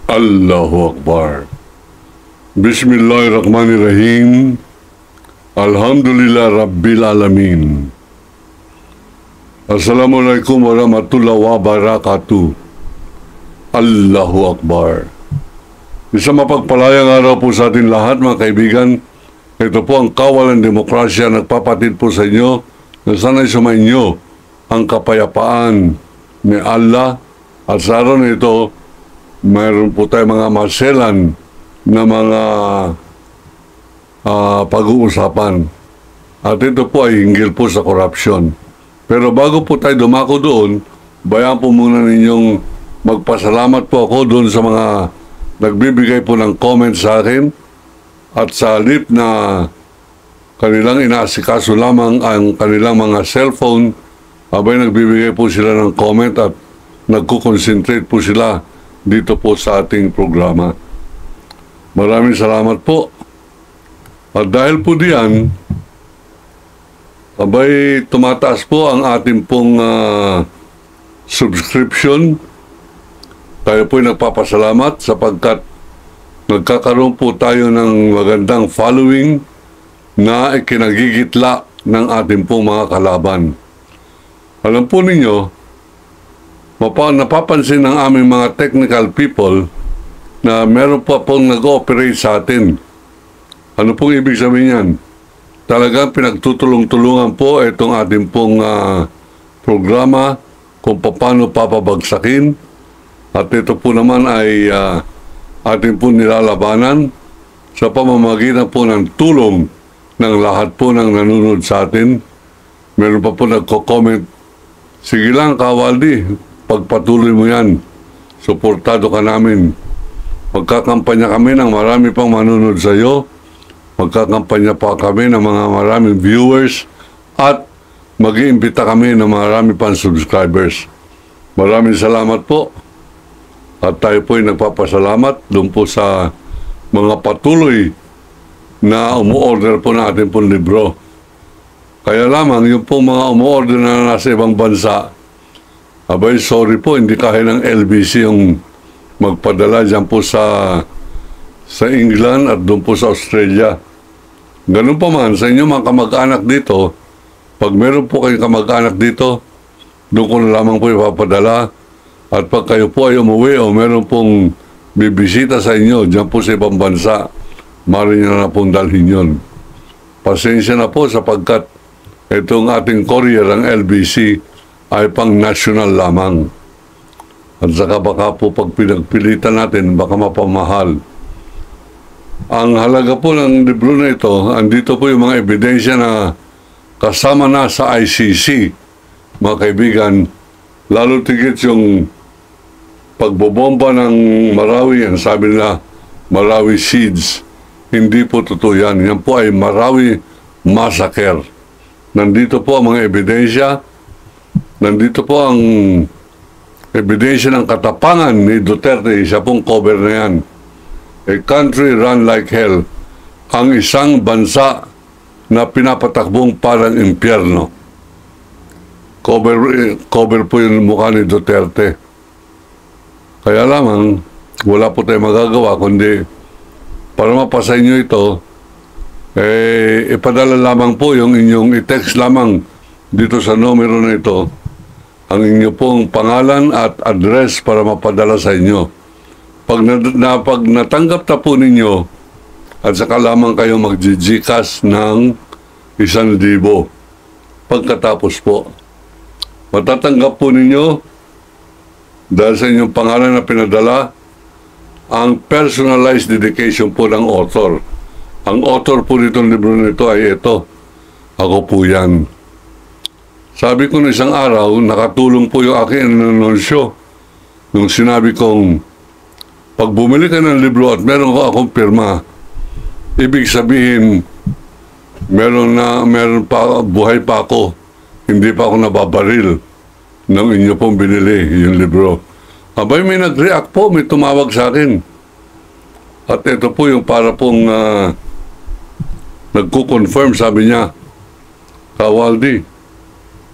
Allahu Akbar. Bismillahirrahmanirrahim. Alhamdulillah Rabbil Alamin. Assalamualaikum warahmatullahi wabarakatuh. Allahu Akbar. Isang mapagpalayang araw po sa atin lahat, mga kaibigan. Ito po ang Kawalan Demokrasya, nagpapatid po sa inyo na sana'y sumainyo ang kapayapaan ni Allah. At sa araw na ito, mayroon po tayo mga maselan na mga pag-uusapan. At ito po ay hinggil po sa korupsyon. Pero bago po tayo dumako doon, bayan po muna ninyong magpasalamat po ako doon sa mga nagbibigay po ng comment sa akin at sa halip na kanilang inaasikaso lamang ang kanilang mga cellphone, abay nagbibigay po sila ng comment at nagko-concentrate po sila dito po sa ating programa. Maraming salamat po. At dahil po diyan, abay tumataas po ang ating pong subscription. Tayo po'y nagpapasalamat sapagkat nagkakaroon po tayo ng magandang following na ikinagigitla ng ating pong mga kalaban. Alam po ninyo, napapansin ng aming mga technical people na meron pa pong nag-ooperate sa atin. Ano pong ibig sabihin yan? Talagang pinagtutulong-tulungan po itong ating pong programa kung paano papabagsakin. At ito po naman ay ating po nilalabanan sa pamamagitan po ng tulong ng lahat po ng nanonood sa atin. Meron pa po nagko-comment, sige lang Kawaldi, pagpatuloy mo yan, suportado ka namin. Magkakampanya kami ng marami pang manunod sa iyo. Magkakampanya pa kami ng mga maraming viewers at mag-iimbita kami ng marami pang subscribers. Maraming salamat po. At tayo po ay nagpapasalamat doon po sa mga patuloy na umu-order po na ating pong libro. Kaya lamang yung pong mga umu-order na nasa ibang bansa, abay, sorry po, hindi kaya ng LBC yung magpadala dyan po sa England at doon po sa Australia. Ganun pa man, sa inyo mga kamag-anak dito, pag meron po kayong kamag-anak dito, doon ko na lamang po ipapadala. At pag kayo po ay umuwi o meron pong bibisita sa inyo dyan po sa ibang bansa, maaari nyo na pong dalhin yun. Pasensya na po sapagkat itong ating courier, ang LBC, ay pang national lamang. At saka baka po pag pinagpilitan natin, baka mapamahal. Ang halaga po ng libro na ito, andito po yung mga ebidensya na kasama na sa ICC, mga kaibigan, lalo tigit yung pagbobomba ng Marawi, ang sabi nila, Marawi Seeds. Hindi po totoo yan. Yan po ay Marawi Massacre. Nandito po ang mga ebidensya. Nandito po ang ebidensya ng katapangan ni Duterte. Siya pong cover na yan. A country run like hell. Ang isang bansa na pinapatakbong parang impyerno. Cover po yung mukha ni Duterte. Kaya lamang, wala po tayo magagawa, kundi para mapasa inyo ito, ipadala lamang po yung inyong i-text lamang dito sa numero na ito ang inyo pong pangalan at address para mapadala sa inyo. Pag natanggap na po ninyo, at saka lamang kayo mag-GCash ng 1,000. Pagkatapos po, matatanggap po ninyo dahil sa inyong pangalan na pinadala ang personalized dedication po ng author. Ang author po nitong libro nito ay ito. Ako po yan. Sabi ko na isang araw, nakatulong po yung aking anunsyo. Nung sinabi kong, pag bumili ka ng libro at meron ko akong pirma, ibig sabihin, meron pa, buhay pa ako. Hindi pa ako nababaril nang inyo pong binili yung libro. Abay, may nag-react po, may tumawag sa akin. At ito po yung para pong nagko-confirm, sabi niya, Kawaldi,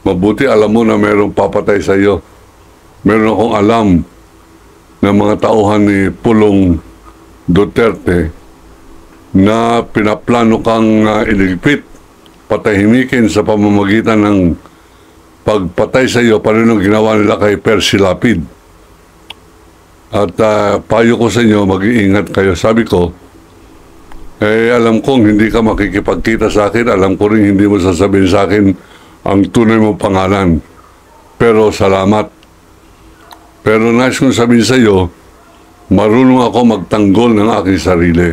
mabuti alam mo na mayroong papatay sa iyo. Meron akong alam ng mga tauhan ni Pulong Duterte na pinaplano kang iligpit, patahimikin sa pamamagitan ng pagpatay sa iyo, paano ginawa nila kay Percy Lapid. At payo ko sa inyo, mag-iingat kayo. Sabi ko, alam kong hindi ka makikipagkita sa akin, alam ko rin hindi mo sasabihin sa akin ang tunay mong pangalan. Pero salamat. Pero nais kong sabihin sa iyo, marunong ako magtanggol ng aking sarili.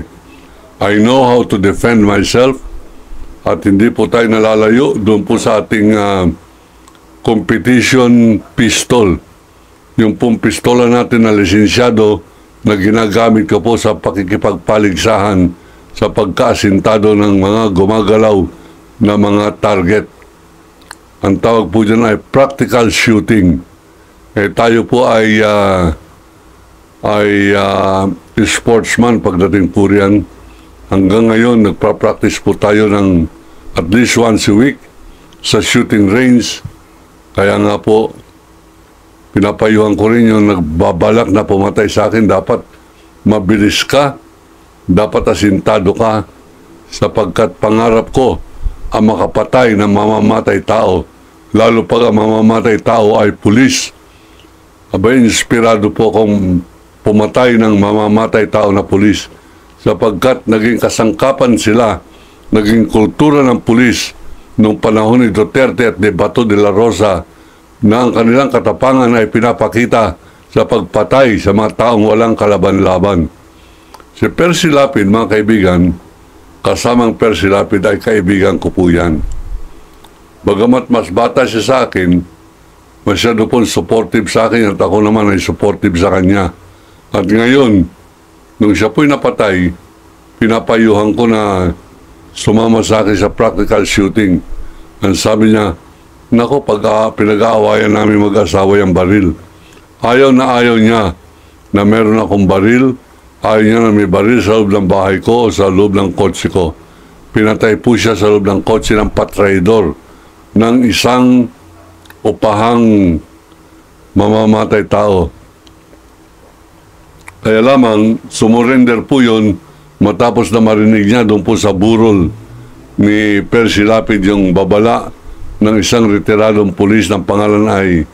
I know how to defend myself at hindi po tayo nalalayo doon po sa ating competition pistol. Yung pong pistola natin na lisensyado na ginagamit ko po sa pakikipagpaligsahan sa pagkaasintado ng mga gumagalaw na mga target. Ang tawag po dyan ay practical shooting. Tayo po ay sportsman pagdating po riyan. Hanggang ngayon, nagpa-practice po tayo ng at least once a week sa shooting range. Kaya nga po, pinapayuhan ko rin yung nagbabalak na pumatay sa akin. Dapat mabilis ka, dapat asintado ka, sapagkat pangarap ko ang makapatay ng mamamatay tao. Lalo pag ang mamamatay tao ay pulis. Abay, inspirado po akong pumatay ng mamamatay tao na pulis. Sapagkat naging kasangkapan sila, naging kultura ng pulis noong panahon ni Duterte at ni Bato de la Rosa na ang kanilang katapangan ay pinapakita sa pagpatay sa mga taong walang kalaban-laban. Si Percy Lapid, mga kaibigan, kasamang Percy Lapid ay kaibigan ko po yan. Bagamat mas bata siya sa akin, masyado pong supportive sa akin at ako naman ay supportive sa kanya. At ngayon, nung siya po'y napatay, pinapayuhan ko na sumama sa akin sa practical shooting. Ang sabi niya, nako, pag pinag-aawayan namin mag-asawa yung baril. Ayaw niya na meron akong baril. Ayaw niya na may baril sa loob ng bahay ko o sa loob ng kotse ko. Pinatay po siya sa loob ng kotse ng patraidor ng isang upahang mamamatay tao. Kaya lamang, sumurrender po yun matapos na marinig niya doon po sa burol ni Percy Lapid yung babala ng isang retiradong pulis ng pangalan ay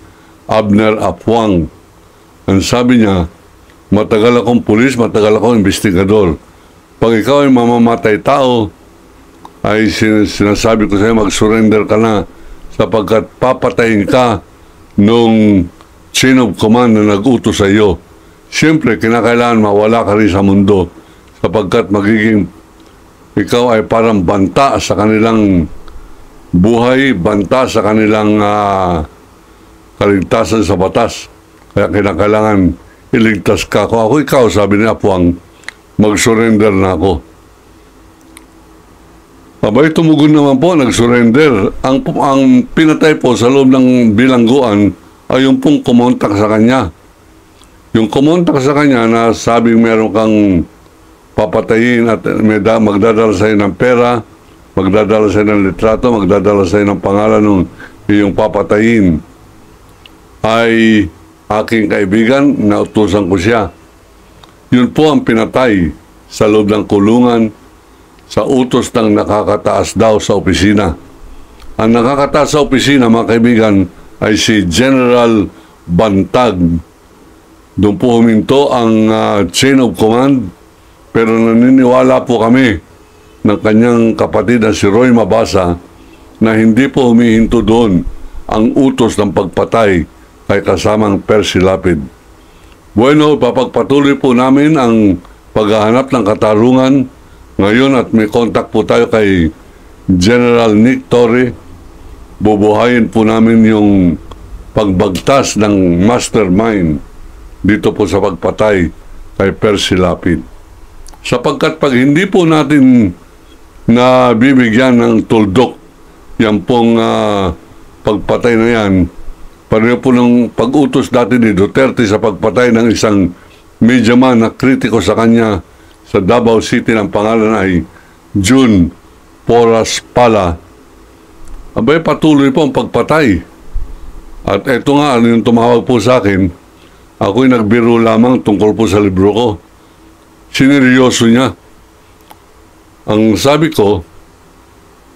Abner Apuang. Ang sabi niya, matagal akong pulis, matagal akong investigador. Pag ikaw ay mamamatay tao, ay sinasabi ko sa'yo, mag-surrender ka na sapagkat papatayin ka nung chain of command na nag-utos sa iyo. Siyempre, kinakailangan mawala ka rin sa mundo sapagkat magiging ikaw ay parang banta sa kanilang buhay, banta sa kanilang kaligtasan sa batas. Kaya kinakailangan iligtas ka. Kung ako ikaw, sabi ni Apuang, mag-surrender na ako. Abay, tumugon naman po, nag-surrender. Ang pinatay po sa loob ng bilangguan ay yung pong kumontak sa kanya. Yung kumontak sa kanya na sabing meron kang papatayin at magdadala sa'yo ng pera, magdadala sa'yo ng litrato, magdadala sa'yo ng pangalan ng iyong papatayin, ay aking kaibigan, nautusan ko siya. Yun po ang pinatay sa loob ng kulungan sa utos ng nakakataas daw sa opisina. Ang nakakataas sa opisina, mga kaibigan, ay si General Bantag. Doon po huminto ang chain of command, pero naniniwala po kami ng kanyang kapatid na si Roy Mabasa na hindi po humihinto doon ang utos ng pagpatay kay kasamang Percy Lapid. Bueno, papagpatuloy po namin ang paghahanap ng katarungan ngayon at may contact po tayo kay General Nick Torre. Bubuhayin po namin yung pagbagtas ng mastermind dito po sa pagpatay kay Percy Lapid. Sapagkat pag hindi po natin na bibigyan ng tuldok yan pong pagpatay na yan, pareho po ng pag-utos dati ni Duterte sa pagpatay ng isang medyaman na kritiko sa kanya sa Davao City ng pangalan ay June Porras Pala. Abay, patuloy po ang pagpatay. At eto nga, yung tumawag po sa akin, Ako'y nagbiro lamang tungkol po sa libro ko. Sineryoso niya. Ang sabi ko,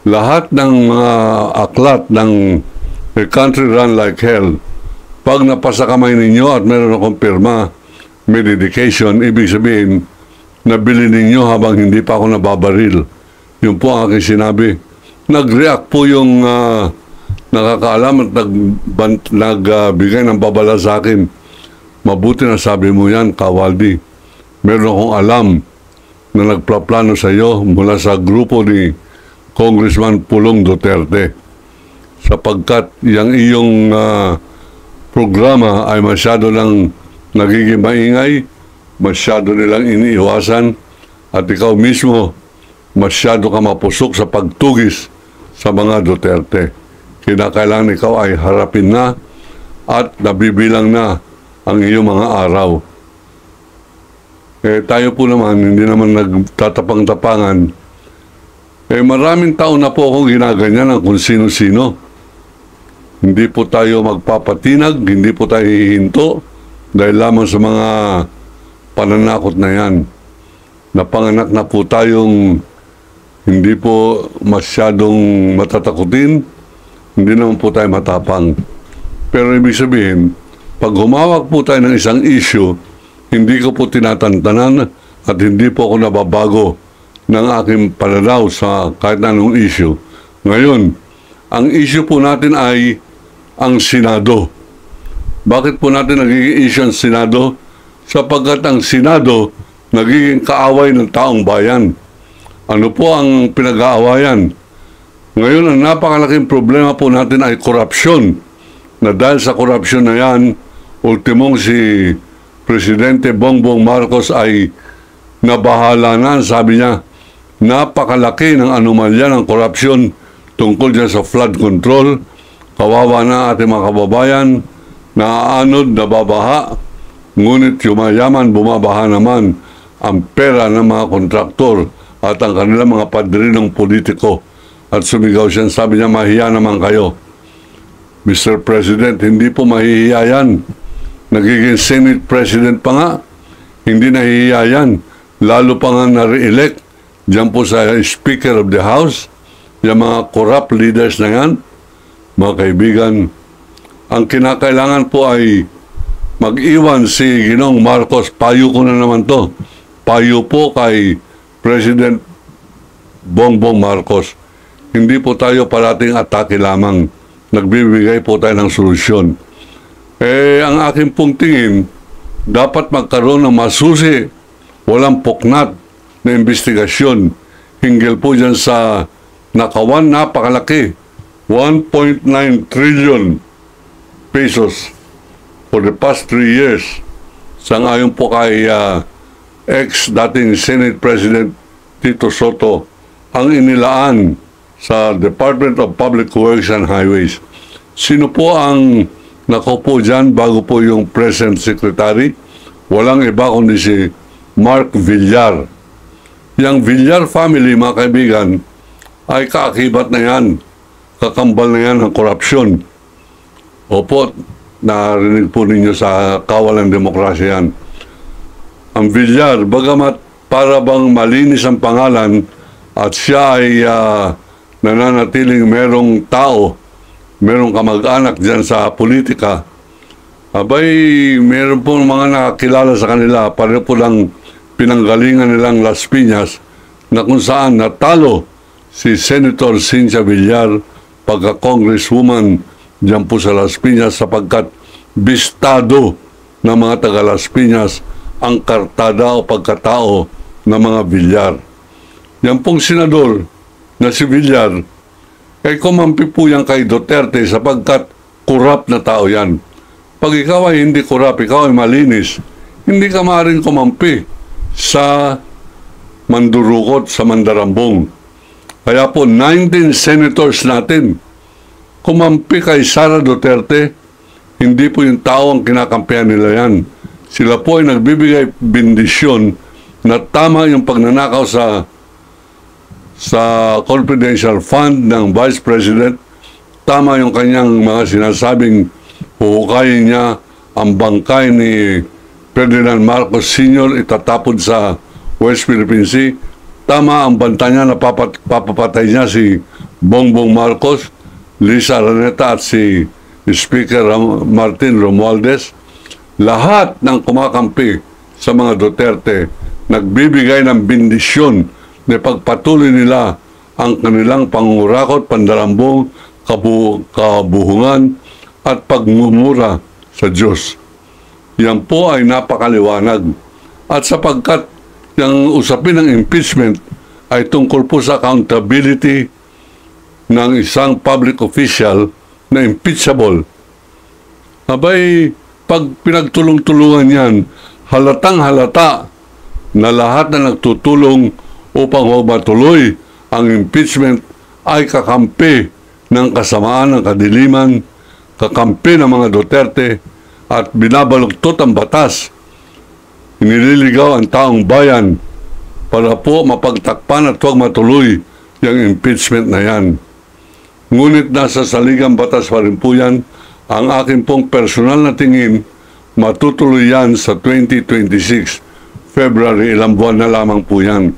lahat ng mga aklat ng A Country Run Like Hell, pag napasa kamay ninyo at meron akong pirma, may dedication, ibig sabihin, nabili ninyo habang hindi pa ako nababaril. Yun po ang aking sinabi. Nag-react po yung nakakaalam at nagbigay ng babala sa akin. Mabuti na sabi mo yan, Kawaldi. Meron akong alam na nagplaplano sa iyo mula sa grupo ni Congressman Pulong Duterte. Sapagkat yung iyong programa ay masyado lang nagiging maingay, masyado nilang iniiwasan, at ikaw mismo masyado ka mapusok sa pagtugis sa mga Duterte. Kinakailangan ikaw ay harapin na at nabibilang na ang iyong mga araw. Tayo po naman, hindi naman nagtatapang-tapangan. Maraming taon na po akong ginaganyan ng kung sino-sino. Hindi po tayo magpapatinag, hindi po tayo hihinto dahil lamang sa mga pananakot na yan. Napanganak na po tayong hindi po masyadong matatakutin, hindi naman po tayo matapang. Pero ibig sabihin, pag humawak po tayo ng isang issue, hindi ko po tinatantanan at hindi po ako nababago ng aking pananaw sa kahit anong issue. Ngayon, ang issue po natin ay ang Senado. Bakit po natin nagiging issue ang Senado? Sapagkat ang Senado nagiging kaaway ng taong bayan. Ano po ang pinag-aawayan? Ngayon, ang napakalaking problema po natin ay korupsyon. Na dahil sa korupsyon na yan, ultimong si Presidente Bongbong Marcos ay nabahala na, sabi niya, napakalaki ng anomalya ng korupsyon tungkol dyan sa flood control. Kawawa na ating mga kababayan, naaanod, nababaha, ngunit yumayaman, bumabaha naman ang pera ng mga kontraktor at ang kanilang mga padrinong politiko. At sumigaw siya, sabi niya, mahiya naman kayo. Mr. President, hindi po mahihiya yan. Nagiging Senate President pa nga, hindi nahihiya yan. Lalo pa nga na-re-elect dyan po sa Speaker of the House, yung mga corrupt leaders na yan. Mga kaibigan, ang kinakailangan po ay mag-iwan si Ginoong Marcos. Payo ko na naman to. Payo po kay President Bongbong Marcos. Hindi po tayo parating atake lamang. Nagbibigay po tayo ng solusyon. Ang aking pong tingin, dapat magkaroon ng masusi, walang puknat na investigasyon. Hinggil po dyan sa nakawan napakalaki, 1.9 trillion pesos for the past 3 years. Sang-ayon po kay ex-dating Senate President Tito Soto, ang inilaan sa Department of Public Works and Highways. Sino po ang nakaupo dyan bago po yung present secretary? Walang iba kundi si Mark Villar. Yang Villar family, mga kaibigan, ay kaakibat na yan. Kakambal na yan ng korupsyon. Opo, narinig po ninyo sa kawalang demokrasya yan. Ang Villar, bagamat para bang malinis ang pangalan at siya ay nananatiling merong tao, merong kamag-anak dyan sa politika, abay, meron po mga nakakilala sa kanila, pareho po lang pinanggalingan nilang Las Piñas, na kung saan natalo si Senator Cynthia Villar pagka-congresswoman dyan po sa Las Piñas sapagkat bistado ng mga taga Las Piñas ang kartada o pagkatao ng mga Villar. Yan pong senador na si Villar, kumampi po yan kay Duterte sapagkat korap na tao yan. Pag ikaw ay hindi korap, ikaw ay malinis, hindi ka maaaring kumampi sa mandurukot, sa mandarambong. Kaya po 19 senators natin kumampi kay Sara Duterte, hindi po yung tao ang kinakampihan nila yan. Sila po ay nagbibigay bendisyon na tama yung pagnanakaw sa confidential fund ng Vice President, tama yung kanyang mga sinasabing huhukayin niya ang bangkay ni Ferdinand Marcos Sr. itatapon sa West Philippine Sea. Tama ang banta niya na papapatay niya si Bongbong Marcos, Lisa Araneta at si Speaker Martin Romualdez. Lahat ng kumakampi sa mga Duterte nagbibigay ng bendisyon na pagpatuloy nila ang kanilang pangurakot, pandarambong, kabuhungan at pagmumura sa Diyos. Yan po ay napakaliwanag. At sapagkat yung usapin ng impeachment ay tungkol po sa accountability ng isang public official na impeachable. Abay, pag pinagtulong-tulungan yan, halatang halata na lahat na nagtutulong upang matuloy ang impeachment ay kakampi ng kasamaan ng kadiliman, kakampi ng mga Duterte at binabaluktot ang batas. Nililigaw ang taong bayan para po mapagtakpan at huwag matuloy yung impeachment na yan. Ngunit nasa saligang batas pa rin po yan. Ang akin pong personal na tingin, matutuloy yan sa 2026, February, ilang buwan na lamang po yan.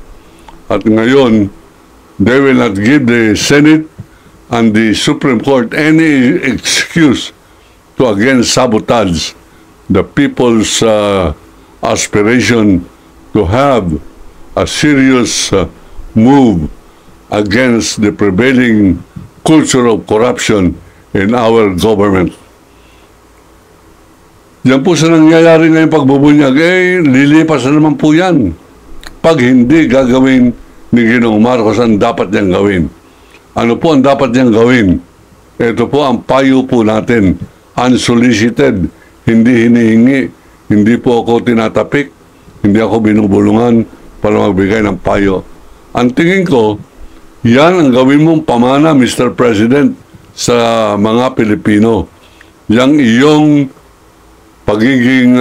At ngayon, they will not give the Senate and the Supreme Court any excuse to again sabotage the people's aspiration to have a serious move against the prevailing culture of corruption in our government. Yan po sa nangyayari ngayong pagbubunyag, lilipas na naman po yan. Pag hindi gagawin ni Ginoong Marcos ang dapat niyang gawin. Ano po ang dapat niyang gawin? Ito po ang payo po natin. Unsolicited, hindi hinihingi, hindi po ako tinatapik, hindi ako binubulungan para magbigay ng payo. Ang tingin ko, yan ang gawin mong pamana, Mr. President, sa mga Pilipino. Yang iyong pagiging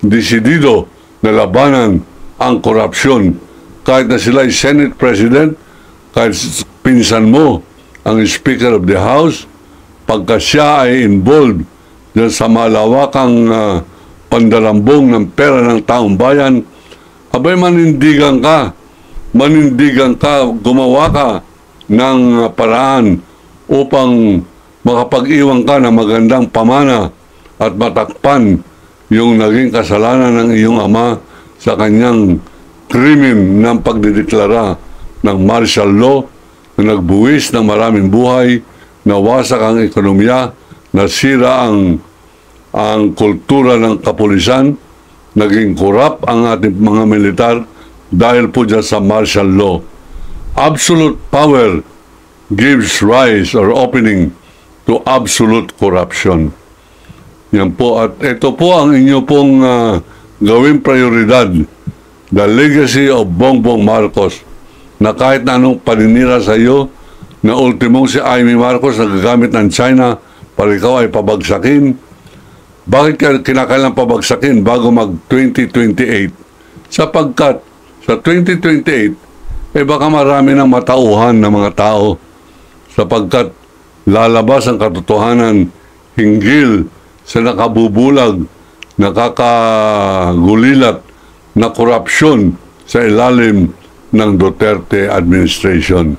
desidido na labanan ang korupsyon. Kahit na sila ay Senate President, kahit pinsan mo ang Speaker of the House, pagka siya ay involved dyan sa malawakang pandarambong ng pera ng taong bayan, abay manindigan ka, gumawa ka ng paraan upang makapag-iwan ka ng magandang pamana at matakpan yung naging kasalanan ng iyong ama sa kanyang krimen ng pagdideklara ng martial law na nagbuwis ng maraming buhay, nawasak ang ekonomiya, nasira ang kultura ng kapulisan, naging korap ang ating mga militar dahil po dyan sa martial law. Absolute power gives rise or opening to absolute corruption. Yan po. At ito po ang inyo pong gawing prioridad. The legacy of Bongbong Marcos, na kahit na anong paninira sa iyo, na ultimong si Amy Marcos nagagamit ng China para ikaw ay pabagsakin. Bakit kinakailangan pabagsakin bago mag-2028? Sapagkat sa 2028, baka marami ng matauhan ng mga tao sapagkat lalabas ang katotohanan hinggil sa nakabubulag, nakakagulilat na korupsyon sa ilalim ng Duterte administration.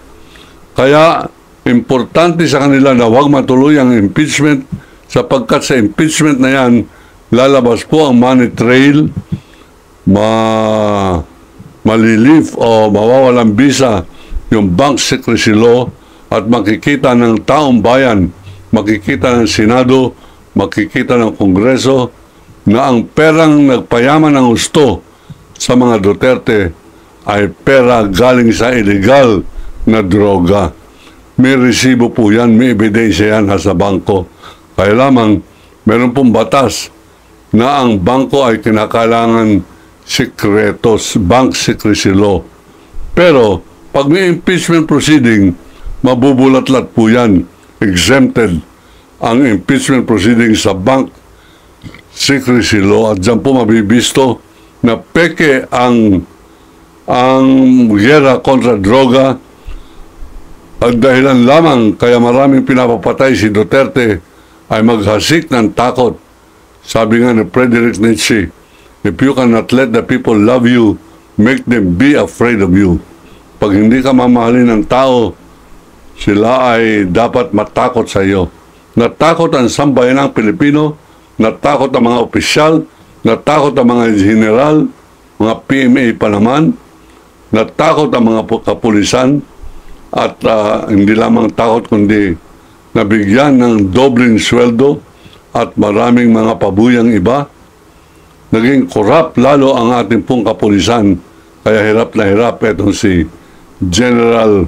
Kaya, importante sa kanila na huwag matuloy ang impeachment sapagkat sa impeachment na yan, lalabas po ang money trail, malilif o mawawalang bisa yung bank secrecy law at makikita ng taong bayan, makikita ng Senado, makikita ng Kongreso na ang perang nagpayaman ng gusto sa mga Duterte ay pera galing sa illegal na droga. May resibo po yan, may ebidensya yan sa bangko. Kaya lamang, meron pong batas na ang bangko ay kinakailangan sekretos, bank secrecy law. Pero, pag may impeachment proceeding, mabubulat-lat po yan, exempted ang impeachment proceeding sa bank secrecy law at dyan po mabibisto na peke ang gera kontra droga at dahilan lamang kaya maraming pinapapatay si Duterte ay maghasik ng takot Sabi nga ni Friedrich Nietzsche, if you cannot let the people love you, make them be afraid of you. Pag hindi ka mamahalin ng tao, sila ay dapat matakot sa iyo. Natakot ang sambayanang Pilipino, natakot ang mga opisyal, natakot ang mga general, mga PMA pa naman, natakot ang mga kapulisan, at hindi lamang takot kundi nabigyan ng dobleng sweldo at maraming mga pabuyang iba. Naging korap lalo ang ating pong kapulisan, kaya hirap na hirap itong si General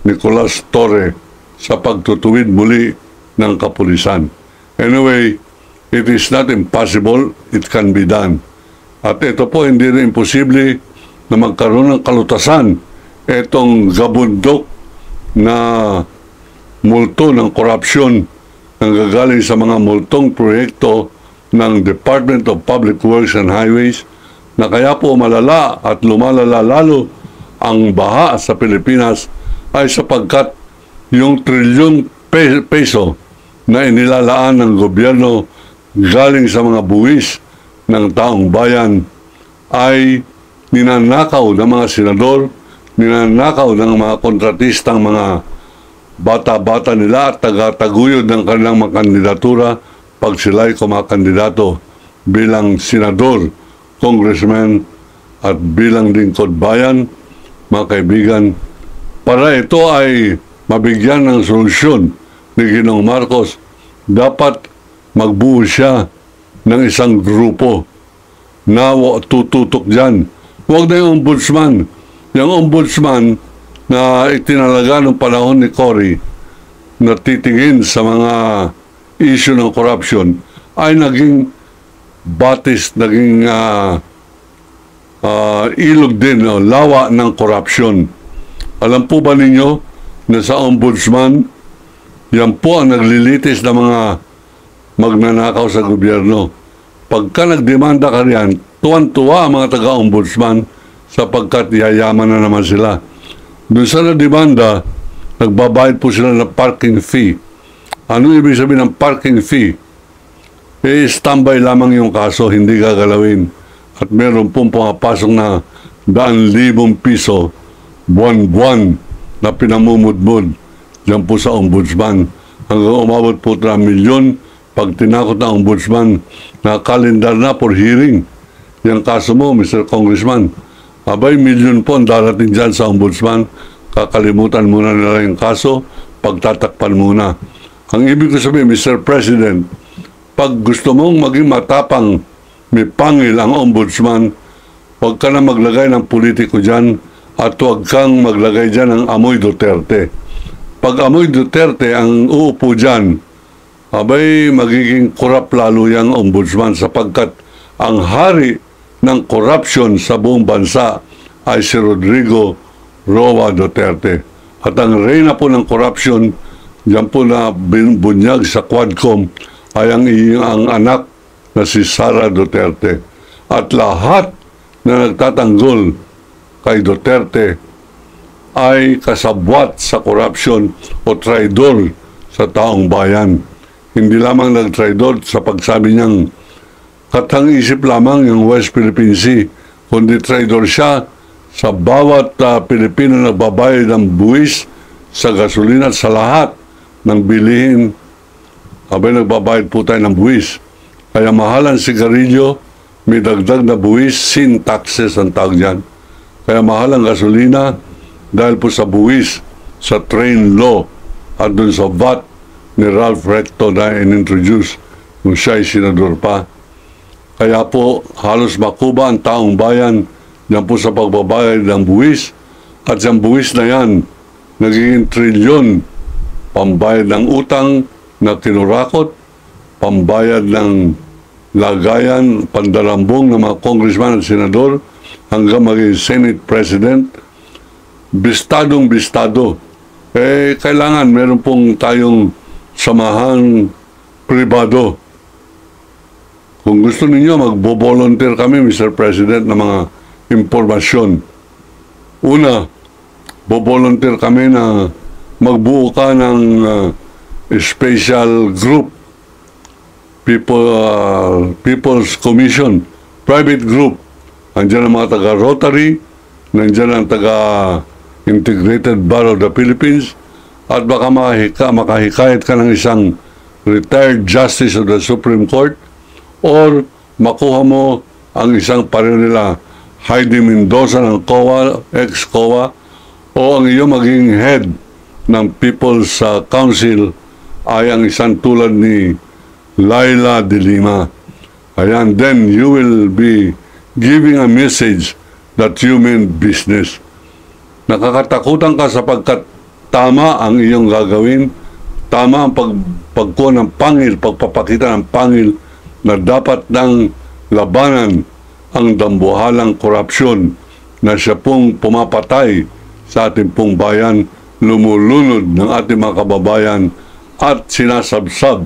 Nicolas Torre sa pagtutuwid muli ng kapulisan. Anyway, it is not impossible, it can be done. At ito po, hindi rin imposible na magkaroon ng kalutasan itong gabundok na multo ng korupsyon nang gagaling sa mga multong proyekto ng Department of Public Works and Highways, na kaya po malala at lumalala lalo ang baha sa Pilipinas ay sapagkat yung trilyong peso na inilalaan ng gobyerno galing sa mga buwis ng taong bayan ay ninanakaw ng mga senador, ninanakaw ng mga kontratistang mga bata-bata nila at tagataguyod ng kanilang mga kandidatura pag sila'y kumakandidato bilang senador, congressman at bilang lingkod bayan. Mga kaibigan, para ito ay mabigyan ng solusyon ni Ginoong Marcos, dapat magbuo siya ng isang grupo na tututok dyan. Huwag na yung ombudsman. Yung ombudsman na itinalaga ng panahon ni Cory na titingin sa mga issue ng corruption ay naging batis, naging ilog din, lawa ng corruption. Alam po ba ninyo na sa ombudsman, yan po ang naglilitis ng mga magnanakaw sa gobyerno. Pagka nagdemanda ka riyan, tuwan-tuwa ang mga taga-ombudsman sapagkat yayaman na naman sila. Doon sa nademanda, nagbabayad po sila ng parking fee. Ano ibig sabihin ng parking fee? Standby lamang yung kaso, hindi gagalawin. At meron pong pumapasok na 100,000 piso buwan-buwan na pinamumudmud diyan po sa ombudsman. Hanggang umabot po na 1 milyon pag tinakot na ombudsman na kalendar na for hearing. Yung kaso mo, Mr. Congressman, abay, 1 milyon po ang darating dyan sa ombudsman. Kakalimutan muna nila yung kaso, pagtatakpan muna. Ang ibig ko sabihin, Mr. President, pag gusto mong maging matapang, may pangil ang ombudsman, huwag ka na maglagay ng politiko dyan at huwag kang maglagay dyan ng amoy Duterte. Pag amoy Duterte ang uupo dyan, abay, magiging korap lalo yung ombudsman sapagkat ang hari ng corruption sa buong bansa ay si Rodrigo Roa Duterte. At ang reyna po ng corruption, diyan po na bunyag sa Quadcom, ay ang anak na si Sara Duterte. At lahat na nagtatanggol kay Duterte ay kasabwat sa corruption o traidor sa taong bayan. Hindi lamang nag-traidor sa pagsabi niyang katang-isip lamang yung West Philippine Sea, kundi traidor siya sa bawat Pilipino na nagbabayad ng buwis sa gasolina at sa lahat ng bilihin. Abay, nagbabayad po tayo ng buwis. Kaya mahal ang sigarilyo, may dagdag na buwis, sin taxes ang tawag dyan. Kaya mahal ang gasolina dahil po sa buwis, sa train law at dun sa VAT ni Ralph Recto na in-introduce nung siya ay senador pa. Kaya po halos makuba ang taong bayan yan po sa pagbabayad ng buwis. At yung buwis na yan, nagiging trilyon pambayad ng utang na kinurakot, pambayad ng lagayan, pandarambong ng mga congressman at senador, hanggang maging Senate President. Bistadong-bistado. Kailangan meron pong tayong samahan pribado. Kung gusto ninyo, magbo-volunteer kami, Mr. President, ng mga impormasyon. Una, bo-volunteer kami na magbuo ka ng special group People's Commission, private group. Andiyan ang mga taga-Rotary, nandiyan ang taga-Integrated Bar of the Philippines, at baka makahikayat ka ng isang retired justice of the Supreme Court, or makuha mo ang isang pareho nila, Heidi Mendoza ng COA, ex-COA, o ang iyong maging head ng People's Council ay ang isang tulad ni Laila de Lima. Ayan, then you will be giving a message that you mean business. Nakakatakutan ka sapagkat tama ang iyong gagawin, tama ang pagkuha ng pangil, pagpapakita ng pangil na dapat nang labanan ang dambuhalang korupsyon na siya pong pumapatay sa ating pong bayan, lumulunod ng ating mga kababayan at sinasabsab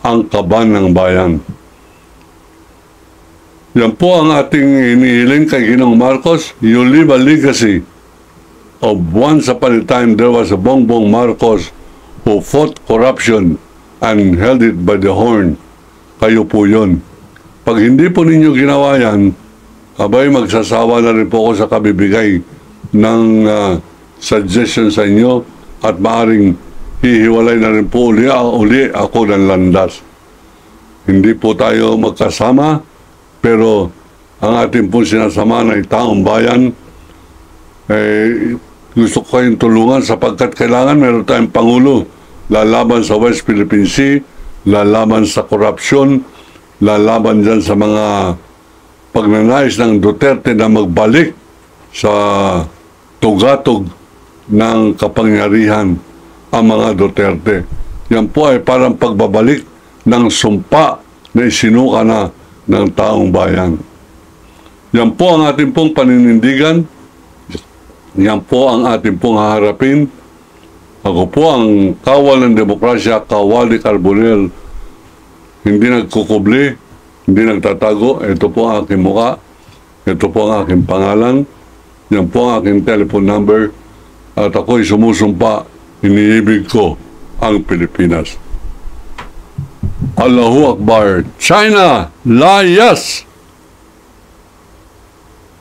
ang kaban ng bayan. Yan po ang ating inihiling kay Ginoong Marcos. You leave a legacy of once upon a time there was a Bongbong Marcos who fought corruption and held it by the horn. Kayo po yun. Pag hindi po ninyo ginawa yan, abay magsasawa na rin po ako sa kabibigay ng suggestion sa inyo at maaaring hihiwalay na rin po uli ako ng landas. Hindi po tayo magkasama, pero ang ating po sinasama na taong bayan, gusto ko kayong tulungan sapagkat kailangan meron tayong Pangulo lalaban sa West Philippine Sea, lalaban sa korupsyon, lalaban dyan sa mga pagnanais ng Duterte na magbalik sa tugatog ng kapangyarihan ang mga Duterte. Yan po ay parang pagbabalik ng sumpa na isinuka na ng taong bayan. Yan po ang ating pong paninindigan. Yan po ang ating pong haharapin. Ako po ang kawal ng demokrasya, Kawali Carbonell. Hindi nagkukubli, hindi nagtatago. Ito po ang aking muka. Ito po ang aking pangalan. Yan po ang aking telephone number. At ako'y sumusumpa, iniibig ko ang Pilipinas. Allahu Akbar. China, layas!